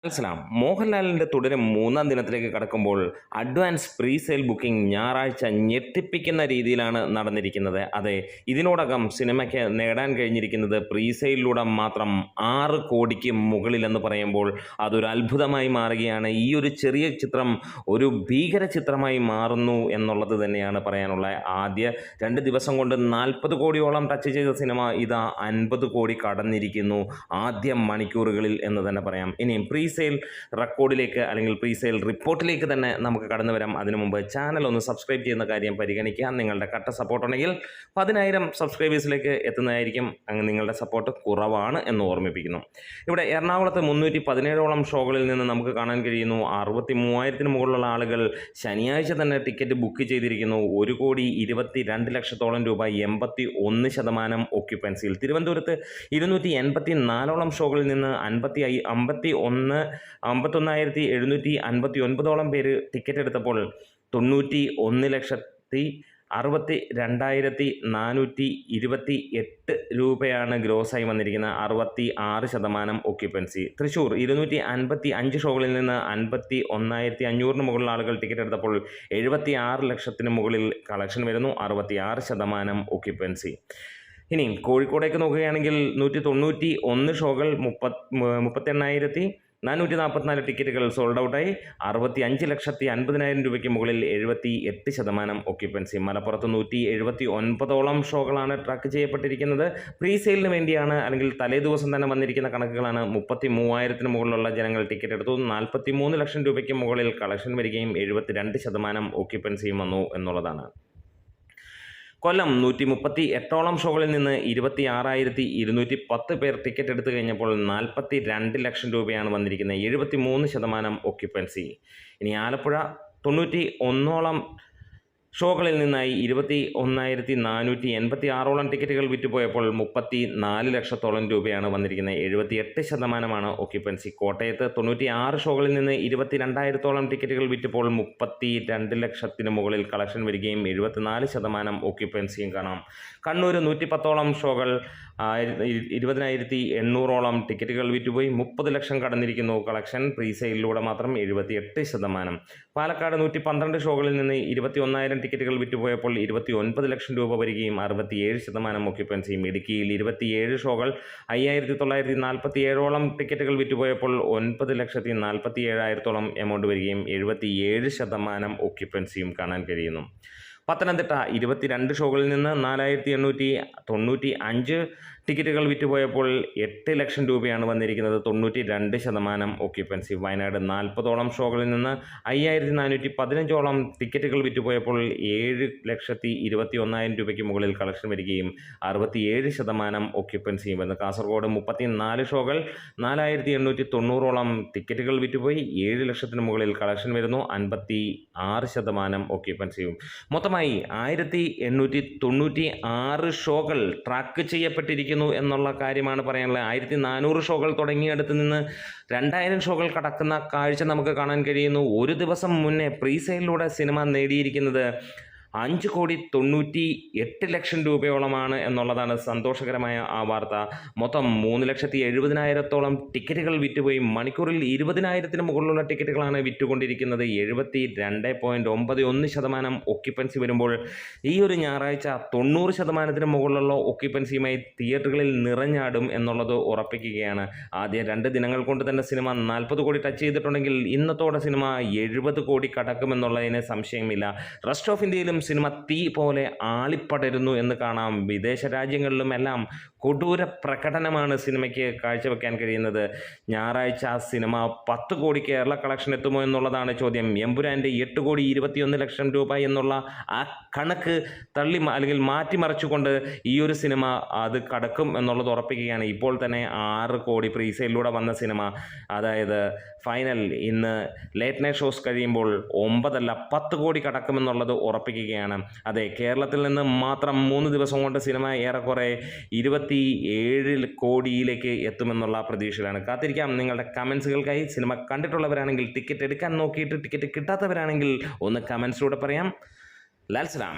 മനസ്സിലാം. മോഹൻലാലിന്റെ തുടരും മൂന്നാം ദിനത്തിലേക്ക് കടക്കുമ്പോൾ അഡ്വാൻസ് പ്രീ സെയിൽ ബുക്കിംഗ് ഞായറാഴ്ച ഞെട്ടിപ്പിക്കുന്ന രീതിയിലാണ് നടന്നിരിക്കുന്നത്. അതെ, ഇതിനോടകം സിനിമയ്ക്ക് നേടാൻ കഴിഞ്ഞിരിക്കുന്നത് പ്രീ സെയിലിലൂടെ മാത്രം 6 കോടിക്ക് മുകളിലെന്ന് പറയുമ്പോൾ അതൊരു അത്ഭുതമായി മാറുകയാണ്. ഈ ഒരു ചെറിയ ചിത്രം ഒരു ഭീകര ചിത്രമായി മാറുന്നു എന്നുള്ളത് തന്നെയാണ് പറയാനുള്ള. ആദ്യ 2 ദിവസം കൊണ്ട് 40 കോടിയോളം ടച്ച് ചെയ്ത സിനിമ ഇതാ 50 കോടി കടന്നിരിക്കുന്നു ആദ്യ മണിക്കൂറുകളിൽ എന്ന് തന്നെ പറയാം. ഇനിയും പ്രീ സെയിൽ റെക്കോർഡിലേക്ക് അല്ലെങ്കിൽ പ്രീ സെയിൽ റിപ്പോർട്ടിലേക്ക് തന്നെ നമുക്ക് കടന്നു വരാം. അതിനു മുമ്പ് ചാനൽ ഒന്ന് സബ്സ്ക്രൈബ് ചെയ്യുന്ന കാര്യം പരിഗണിക്കുക. നിങ്ങളുടെ കട്ട സപ്പോർട്ട് ഉണ്ടെങ്കിൽ 10,000 സബ്സ്ക്രൈബേഴ്സിലേക്ക് എത്തുന്നതായിരിക്കും. അങ്ങ് നിങ്ങളുടെ സപ്പോർട്ട് കുറവാണ് എന്ന് ഓർമ്മിപ്പിക്കുന്നു. ഇവിടെ എറണാകുളത്ത് 317ഓളം ഷോകളിൽ നിന്ന് നമുക്ക് കാണാൻ കഴിയുന്നു 63,000 മുകളിലുള്ള ആളുകൾ ശനിയാഴ്ച തന്നെ ടിക്കറ്റ് ബുക്ക് ചെയ്തിരിക്കുന്നു. 1,22,00,000 രൂപ, 81% ഒക്യുപ്പൻസിയിൽ. തിരുവനന്തപുരത്ത് 284ഓളം ഷോകളിൽ നിന്ന് 51,759 പേര് ടിക്കറ്റ് എടുത്തപ്പോൾ 91,62,428 രൂപയാണ് ഗ്രോസായി വന്നിരിക്കുന്നത്. 66% ഒക്യുപ്പൻസി. തൃശ്ശൂർ 255 ഷോകളിൽ നിന്ന് 51,500 മുകളിലുള്ള ആളുകൾ ടിക്കറ്റ് എടുത്തപ്പോൾ 76 ലക്ഷത്തിന് മുകളിൽ കളക്ഷൻ വരുന്നു. 66% ഒക്യുപ്പൻസി. ഇനി കോഴിക്കോടേക്ക് നോക്കുകയാണെങ്കിൽ 191 ഷോകൾ, 38,444 ടിക്കറ്റുകൾ സോൾഡ് ഔട്ടായി. 65,50,000 രൂപയ്ക്ക് മുകളിൽ 78% ഒക്യുപ്പൻസി. മലപ്പുറത്ത് 179ഓളം ഷോകളാണ് ട്രാക്ക് ചെയ്യപ്പെട്ടിരിക്കുന്നത്. പ്രീ സെയിലിന് വേണ്ടിയാണ്, അല്ലെങ്കിൽ തലേ ദിവസം തന്നെ വന്നിരിക്കുന്ന കണക്കുകളാണ്. 33,000 മുകളിലുള്ള ജനങ്ങൾ ടിക്കറ്റ് എടുത്തു. 43 ലക്ഷം രൂപയ്ക്ക് മുകളിൽ കളക്ഷൻ വരികയും 72% ഒക്യുപ്പൻസിയും വന്നു എന്നുള്ളതാണ്. കൊല്ലം 138ഓളം ഷോകളിൽ നിന്ന് 26,210 പേർ ടിക്കറ്റ് എടുത്തു കഴിഞ്ഞപ്പോൾ 42 ലക്ഷം രൂപയാണ് വന്നിരിക്കുന്നത്. 73% ഒക്യുപ്പൻസി. ഇനി ആലപ്പുഴ 91ഓളം ഷോകളിൽ നിന്നായി 21,486ഓളം ടിക്കറ്റുകൾ വിറ്റുപോയപ്പോൾ 34 ലക്ഷത്തോളം രൂപയാണ് വന്നിരിക്കുന്നത്. 78% ഒക്യുപ്പൻസി. കോട്ടയത്ത് 96 ഷോകളിൽ നിന്ന് 22,000ഓളം ടിക്കറ്റുകൾ വിറ്റപ്പോൾ 32 ലക്ഷത്തിന് മുകളിൽ കളക്ഷൻ വരികയും 74% ഒക്യുപ്പൻസിയും കാണാം. കണ്ണൂർ 110ഓളം ഷോകൾ, 20,800ഓളം ടിക്കറ്റുകൾ വിറ്റുപോയി. 30 ലക്ഷം കടന്നിരിക്കുന്നു കളക്ഷൻ. പ്രീ സെയിലിലൂടെ മാത്രം 78%. പാലക്കാട് 112 ഷോകളിൽ നിന്ന് 21,000 ടിക്കറ്റുകൾ വിറ്റുപോയപ്പോൾ 29 ലക്ഷം രൂപ വരികയും 67% ഒക്യുപ്പൻസിയും. ഇടുക്കിയിൽ 27 ഷോകൾ, 5,947ഓളം ടിക്കറ്റുകൾ വിറ്റുപോയപ്പോൾ 9,47,000 എമൗണ്ട് വരികയും 77% ഒക്യുപ്പൻസിയും കാണാൻ കഴിയുന്നു. പത്തനംതിട്ട 22 ഷോകളിൽ നിന്ന് 4,895 ടിക്കറ്റുകൾ വിറ്റുപോയപ്പോൾ 8 ലക്ഷം രൂപയാണ് വന്നിരിക്കുന്നത്. 92% ഒക്യുപ്പൻസി. വയനാട് 40ഓളം ഷോകളിൽ നിന്ന് 5,415ഓളം ടിക്കറ്റുകൾ വിറ്റുപോയപ്പോൾ 7,21,000 രൂപയ്ക്ക് മുകളിൽ കളക്ഷൻ വരികയും 67% ഒക്യുപ്പൻസിയും വന്നു. കാസർഗോഡ് 34 ഷോകൾ, 4,890ഓളം ടിക്കറ്റുകൾ വിറ്റുപോയി. 7 ലക്ഷത്തിന് മുകളിൽ കളക്ഷൻ വരുന്നു. 56% ഒക്യുപ്പൻസിയും. മൊത്തമായി 1,896 ഷോകൾ ട്രാക്ക് ചെയ്യപ്പെട്ടിരിക്കുന്നു എന്നുള്ള കാര്യമാണ് പറയാനുള്ളത്. 1,400 ഷോകൾ തുടങ്ങിയടുത്ത് നിന്ന് 2,000 ഷോകൾ കടക്കുന്ന കാഴ്ച നമുക്ക് കാണാൻ കഴിയുന്നു. ഒരു ദിവസം മുന്നേ പ്രീ സെയിലിലൂടെ സിനിമ നേടിയിരിക്കുന്നത് 5,98,00,000 രൂപയോളമാണ് എന്നുള്ളതാണ് സന്തോഷകരമായ ആ വാർത്ത. മൊത്തം 3,70,000-ഓളം ടിക്കറ്റുകൾ വിറ്റുപോയി. മണിക്കൂറിൽ 20,000-ന് മുകളിലുള്ള ടിക്കറ്റുകളാണ് വിറ്റുകൊണ്ടിരിക്കുന്നത്. 72.91% ഒക്യുപ്പൻസി വരുമ്പോൾ ഈ ഒരു ഞായറാഴ്ച 90%-ന് മുകളിലുള്ള ഒക്യുപ്പൻസിയുമായി തിയേറ്ററുകളിൽ നിറഞ്ഞാടും എന്നുള്ളത് ഉറപ്പിക്കുകയാണ്. ആദ്യ 2 ദിനങ്ങൾ കൊണ്ട് തന്നെ സിനിമ 40 കോടി ടച്ച് ചെയ്തിട്ടുണ്ടെങ്കിൽ ഇന്നത്തോടെ സിനിമ 70 കോടി കടക്കുമെന്നുള്ളതിന് സംശയമില്ല. റെസ്റ്റ് ഓഫ് ഇന്ത്യയിലും സിനിമ തീ പോലെ ആളിപ്പടരുന്നു എന്ന് കാണാം. വിദേശ രാജ്യങ്ങളിലുമെല്ലാം കൊടൂര പ്രകടനമാണ് സിനിമയ്ക്ക് കാഴ്ചവെക്കാൻ കഴിയുന്നത്. ഞായറാഴ്ച സിനിമ 10 കോടി കേരള കളക്ഷൻ എത്തുമോ എന്നുള്ളതാണ് ചോദ്യം. എമ്പുരാൻ്റെ 8,21,00,000 രൂപ എന്നുള്ള ആ കണക്ക് അല്ലെങ്കിൽ മാറ്റിമറിച്ചുകൊണ്ട് ഈ ഒരു സിനിമ അത് കടക്കും എന്നുള്ളത് ഉറപ്പിക്കുകയാണ്. ഇപ്പോൾ തന്നെ 6 കോടി പ്രീ സെയിലിലൂടെ വന്ന സിനിമ, അതായത് ഫൈനൽ ഇന്ന് ലേറ്റ് നൈറ്റ് ഷോസ് കഴിയുമ്പോൾ 9 അല്ല 10 കോടി കടക്കുമെന്നുള്ളത് ഉറപ്പിക്കുകയാണ്. അതെ, കേരളത്തിൽ നിന്ന് മാത്രം 3 ദിവസം കൊണ്ട് സിനിമ ഏറെക്കുറെ 27 കോടിയിലേക്ക് എത്തുമെന്നുള്ള പ്രതീക്ഷയിലാണ്. കാത്തിരിക്കാം നിങ്ങളുടെ കമൻസുകൾക്കായി. സിനിമ കണ്ടിട്ടുള്ളവരാണെങ്കിൽ, ടിക്കറ്റ് എടുക്കാൻ നോക്കിയിട്ട് ടിക്കറ്റ് കിട്ടാത്തവരാണെങ്കിൽ ഒന്ന് കമൻസിലൂടെ പറയാം. ലാൽ സലാം.